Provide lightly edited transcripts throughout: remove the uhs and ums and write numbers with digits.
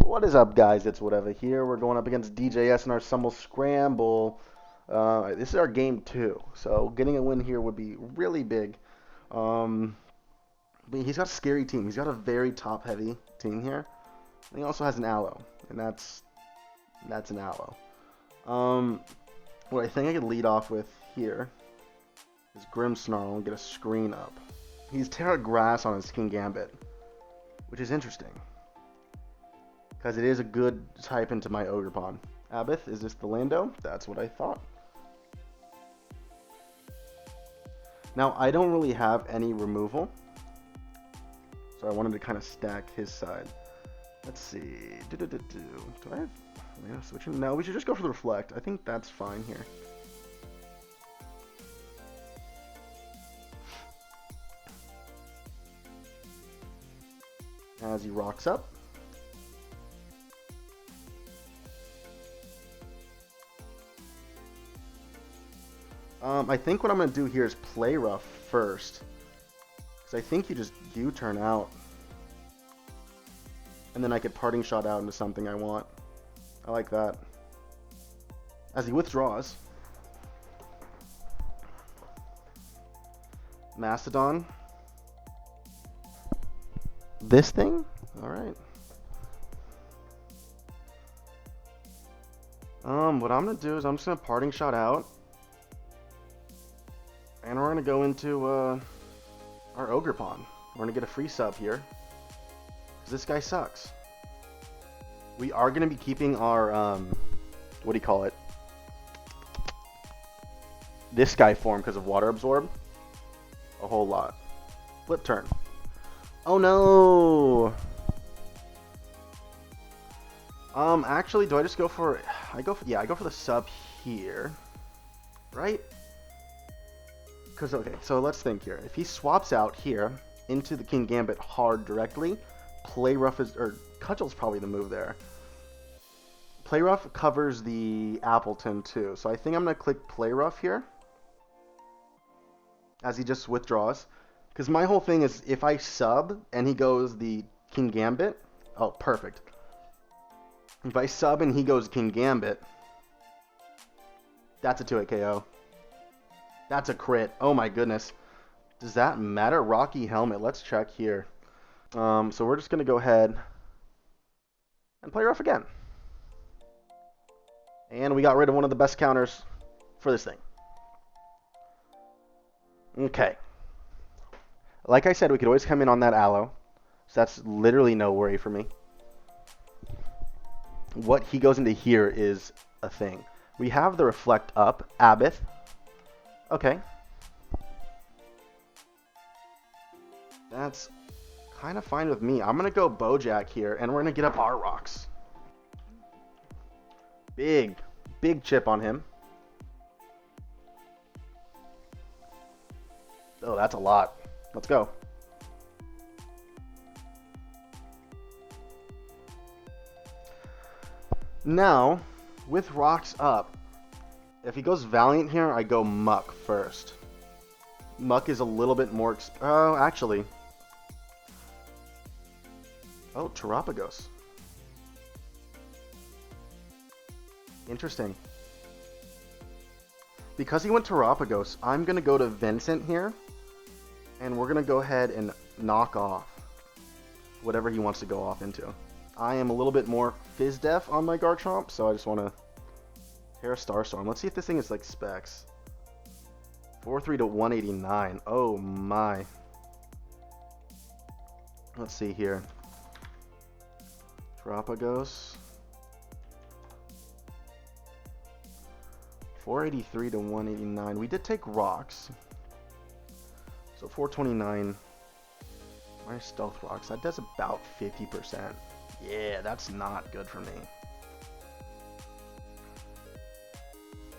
What is up, guys? It's whatever here. We're going up against DJS in our Summer Scramble. This is our game 2, so getting a win here would be really big. Um, but he's got a scary team. He's got a very top-heavy team here. And he also has an aloe, and that's an aloe. What I think I could lead off with here is Grim Snarl and get a screen up. He's Terra Grass on his Kingambit, which is interesting, because it is a good type into my Ogre Pawn. Abath, is this the Lando? That's what I thought. Now, I don't really have any removal, so I wanted to kind of stack his side. Let's see. Do I have switching? No, we should just go for the Reflect. I think that's fine here. As he rocks up. I think what I'm going to do here is play rough first, because I think you just U-turn out, and then I could parting shot out into something I want. I like that. As he withdraws. Mastodon. This thing? Alright. What I'm going to do is I'm just going to parting shot out. And we're going to go into our Ogre Pawn. We're going to get a free sub here, because this guy sucks. We are going to be keeping our, what do you call it? This guy form because of Water Absorb. A whole lot. Flip turn. Oh no! Actually, do I just go for... I go for the sub here. Right? Because, okay, so let's think here. If he swaps out here into the Kingambit hard directly, Play Rough is... or Cudgel's probably the move there. Play Rough covers the Appleton too, so I think I'm going to click Play Rough here. As he just withdraws. Because my whole thing is, if I sub and he goes the Kingambit... oh, perfect. If I sub and he goes Kingambit, that's a 2-hit KO. That's a crit. Oh my goodness. Does that matter? Rocky Helmet. Let's check here. So we're just going to go ahead and play rough again. And we got rid of one of the best counters for this thing. Okay. Like I said, we could always come in on that aloe. So that's literally no worry for me. What he goes into here is a thing. We have the Reflect up. Abath. Okay. That's kind of fine with me. I'm going to go Bojack here, and we're going to get up our rocks. Big chip on him. Oh, that's a lot. Let's go. Now, with rocks up, if he goes Valiant here, I go Muck first. Muck is a little bit more... oh, actually. Oh, Terapagos. Interesting. Because he went Terapagos, I'm going to go to Vincent here. And we're going to go ahead and knock off whatever he wants to go off into. I am a little bit more Fizdef on my Garchomp, so I just want to... Terra Starstorm. Let's see if this thing is like specs. 4-3 to 189. Oh my. Let's see here. Terapagos. 483 to 189. We did take rocks. So 429. My stealth rocks. That does about 50%. Yeah, that's not good for me.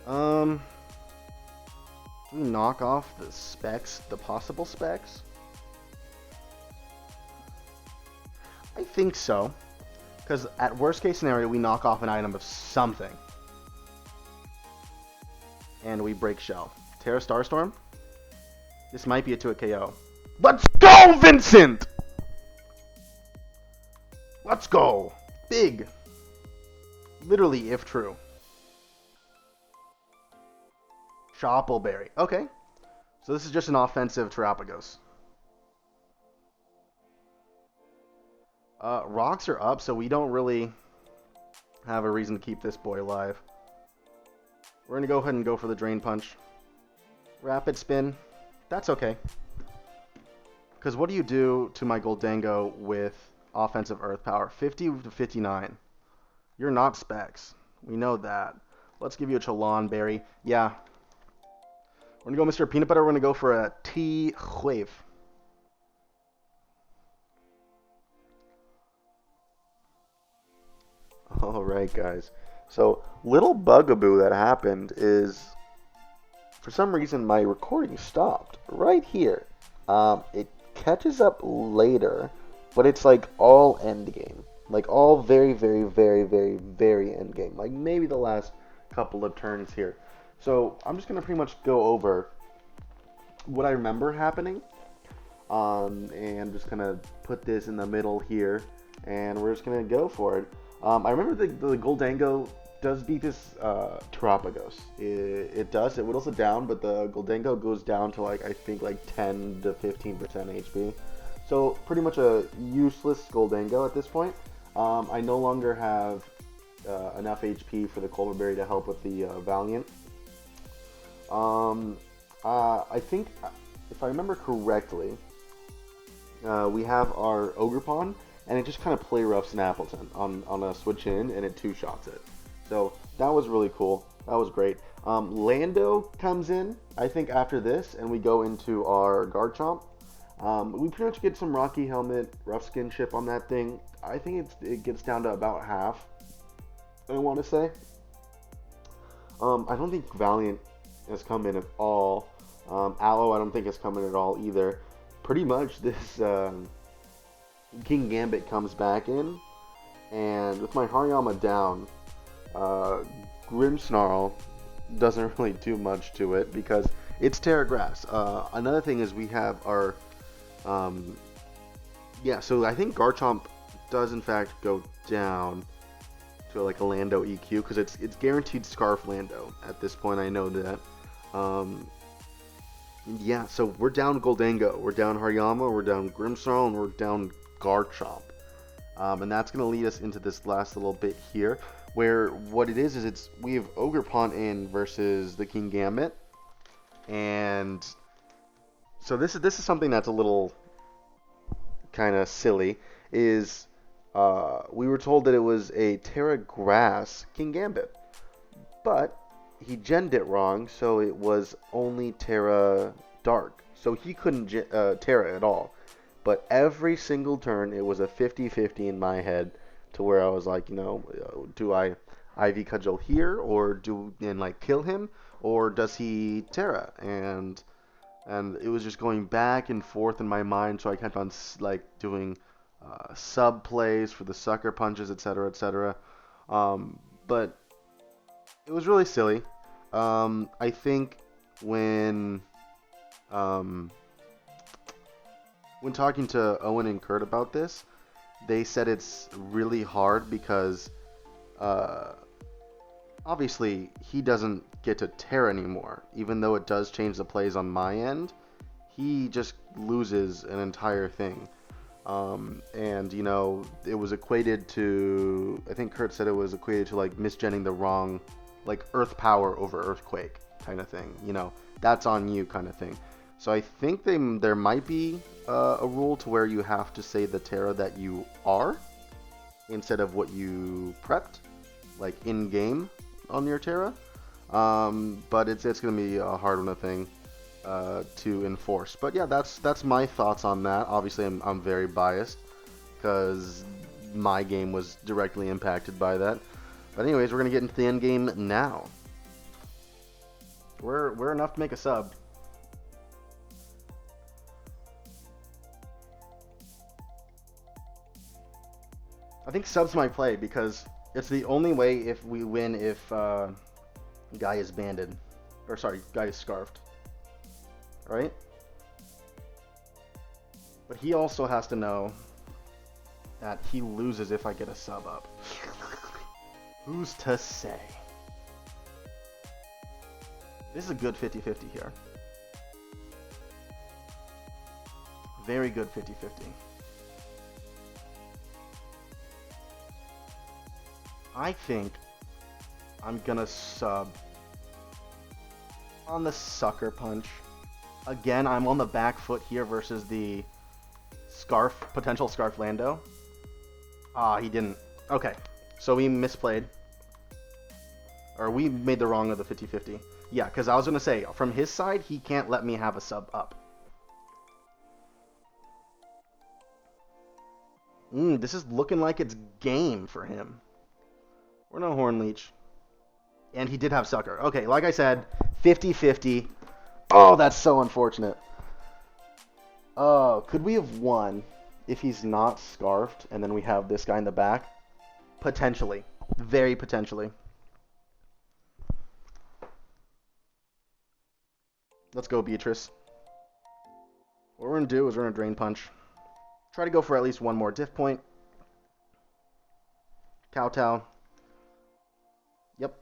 Do we knock off the specs, the possible specs? I think so. Because at worst case scenario, we knock off an item of something. And we break shell. Terra Starstorm? This might be a 2-hit KO. Let's go, Vincent! Let's go! big. Literally, if true. Shoppleberry. Okay. So this is just an offensive Terapagos. Rocks are up, so we don't really have a reason to keep this boy alive. We're going to go ahead and go for the Drain Punch. Rapid Spin. That's okay. Because what do you do to my Goldango with offensive Earth Power? 50 to 59. You're not Specs. We know that. Let's give you a Chalon Berry. Yeah. We're going to go Mr. Peanut Butter. We're going to go for a T-Wave. Alright, guys. So, little bugaboo that happened is, for some reason, my recording stopped right here. It catches up later, but it's like all end game. Like all very, very, very, very, very end game. Like maybe the last couple of turns here. So I'm just going to pretty much go over what I remember happening. And just kind of put this in the middle here. And we're just going to go for it. I remember the Goldango does beat this Terapagos. It does. It whittles it down, but the Goldango goes down to like I think like 10 to 15% HP. So pretty much a useless Goldango at this point. I no longer have enough HP for the Colbur Berry to help with the Valiant. I think if I remember correctly, we have our Ogerpon, and it just kind of play roughs an Appleton on a switch in, and it two-shots it. So that was really cool. That was great. Lando comes in, I think, after this, and we go into our Garchomp. We pretty much get some Rocky Helmet, Rough Skin Chip on that thing. I think it gets down to about half, I want to say. I don't think Valiant has come in at all. Aloe, I don't think has come in at all either. Pretty much this Kingambit comes back in, and with my Hariyama down, Grimmsnarl doesn't really do much to it because it's Terra Grass. Another thing is we have our so I think Garchomp does in fact go down to like a Lando EQ because it's guaranteed Scarf Lando at this point. I know that. So we're down Goldango, we're down Hariyama, we're down Grimmsnarl, and we're down Garchomp. And that's going to lead us into this last little bit here, where what it is we have Ogerpon in versus the Kingambit. And so this is something that's a little kind of silly, is we were told that it was a Terra Grass Kingambit, but he genned it wrong, so it was only Terra Dark. So he couldn't Terra at all. But every single turn, it was a 50-50 in my head, to where I was like, do I Ivy Cudgel here, or kill him, or does he Terra? And it was just going back and forth in my mind, so I kept on doing sub plays for the sucker punches, etc., etc. But it was really silly. I think when talking to Owen and Kurt about this, they said it's really hard because obviously he doesn't get to Terra anymore. Even though it does change the plays on my end, he just loses an entire thing. And it was equated to, I think Kurt said it was equated to like misgenning the wrong, like Earth Power over Earthquake kind of thing. That's on you kind of thing. So I think there might be a rule to where you have to say the Terra that you are instead of what you prepped, like in game on your Terra. But it's going to be a hard one thing to enforce. But yeah, that's my thoughts on that. Obviously, I'm very biased because my game was directly impacted by that. But anyways, we're going to get into the end game now. We're enough to make a sub. I think subs might play because it's the only way if we win if guy is banded. Or sorry, guy is scarfed. Right? But he also has to know that he loses if I get a sub up. Who's to say? This is a good 50-50 here. Very good 50-50. I think I'm gonna sub on the sucker punch. Again, I'm on the back foot here versus the potential Scarf Lando. Ah, he didn't. Okay, so we misplayed. Or we made the wrong of the 50-50. Yeah, because I was going to say, from his side, he can't let me have a sub up. This is looking like it's game for him. We're no Horn Leech. And he did have Sucker. Okay, like I said, 50-50. Oh, that's so unfortunate. Oh, could we have won if he's not Scarfed and then we have this guy in the back? Potentially. Very potentially. Let's go, Beatrice. What we're going to do is we're going to Drain Punch. Try to go for at least one more diff point. Kowtow. Yep.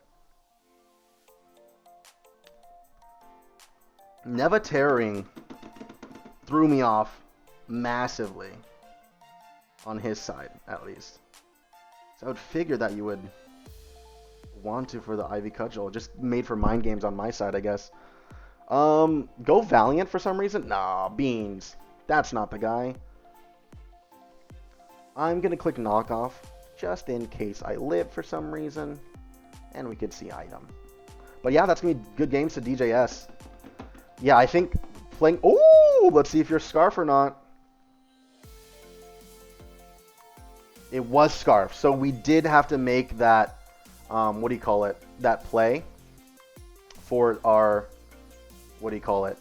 Neva Terroring threw me off massively. On his side, at least. So I would figure that you would want to for the Ivy Cudgel. Just made for mind games on my side, I guess. Go Valiant for some reason? Nah, Beans. That's not the guy. I'm gonna click Knockoff, just in case I live for some reason. And we could see item. But yeah, that's gonna be good games to DJS. Yeah, I think playing... Oh, let's see if you're Scarf or not. It was Scarf. So we did have to make that, what do you call it? That play for our... What do you call it?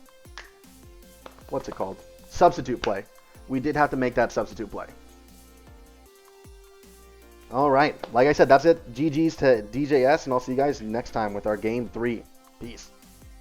What's it called? Substitute play. We did have to make that substitute play. All right. Like I said, that's it. GG's to DJS, and I'll see you guys next time with our Game 3. Peace.